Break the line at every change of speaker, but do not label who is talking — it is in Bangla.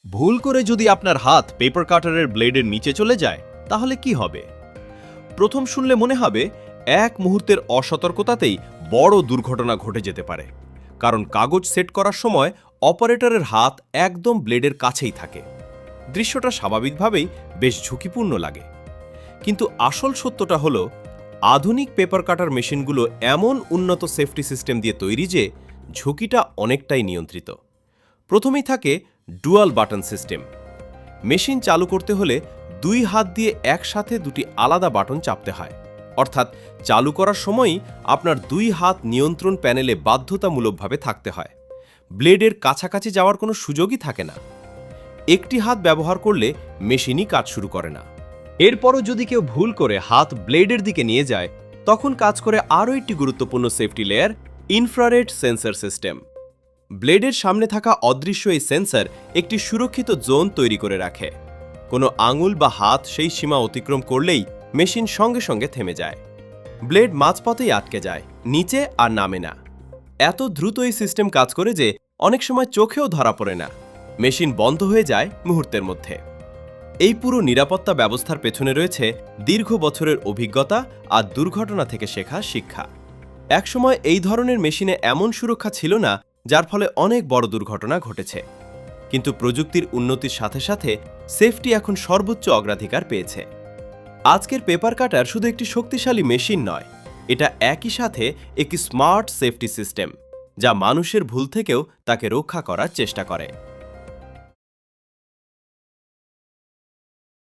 ভুল করে যদি আপনার হাত পেপার কাটারের ব্লেডের নিচে চলে যায় তাহলে কি হবে? প্রথম শুনলে মনে হবে এক মুহূর্তের অসতর্কতাতেই বড় দুর্ঘটনা ঘটে যেতে পারে, কারণ কাগজ সেট করার সময় অপারেটরের হাত একদম ব্লেডের কাছেই থাকে। দৃশ্যটা স্বাভাবিকভাবেই বেশ ঝুঁকিপূর্ণ লাগে। কিন্তু আসল সত্যটা হলো, আধুনিক পেপার কাটার মেশিনগুলো এমন উন্নত সেফটি সিস্টেম দিয়ে তৈরি যে ঝুঁকিটা অনেকটাই নিয়ন্ত্রিত। প্রথমেই থাকে ডুয়াল বাটন সিস্টেম। মেশিন চালু করতে হলে দুই হাত দিয়ে একসাথে দুটি আলাদা বাটন চাপতে হয়, অর্থাৎ চালু করার সময়ই আপনার দুই হাত নিয়ন্ত্রণ প্যানেলে বাধ্যতামূলকভাবে থাকতে হয়। ব্লেডের কাছাকাছি যাওয়ার কোনো সুযোগই থাকে না। একটি হাত ব্যবহার করলে মেশিনই কাজ শুরু করে না। এরপরও যদি কেউ ভুল করে হাত ব্লেডের দিকে নিয়ে যায়, তখন কাজ করে আরও একটি গুরুত্বপূর্ণ safety layer, infrared sensor system. ব্লেডের সামনে থাকা অদৃশ্য এই সেন্সর একটি সুরক্ষিত জোন তৈরি করে রাখে। কোনো আঙুল বা হাত সেই সীমা অতিক্রম করলেই মেশিন সঙ্গে সঙ্গে থেমে যায়। ব্লেড মাঝপথেই আটকে যায়, নিচে আর নামে না। এত দ্রুত এই সিস্টেম কাজ করে যে অনেক সময় চোখেও ধরা পড়ে না। মেশিন বন্ধ হয়ে যায় মুহূর্তের মধ্যে। এই পুরো নিরাপত্তা ব্যবস্থার পেছনে রয়েছে দীর্ঘ বছরের অভিজ্ঞতা আর দুর্ঘটনা থেকে শেখা শিক্ষা। একসময় এই ধরনের মেশিনে এমন সুরক্ষা ছিল না, যার ফলে অনেক বড় দুর্ঘটনা ঘটেছে। কিন্তু প্রযুক্তির উন্নতির সাথে সাথে সেফটি এখন সর্বোচ্চ অগ্রাধিকার পেয়েছে। আজকের পেপার কাটার শুধু একটি শক্তিশালী মেশিন নয়, এটা একই সাথে একটি স্মার্ট সেফটি সিস্টেম, যা মানুষের ভুল থেকেও তাকে রক্ষা করার চেষ্টা করে।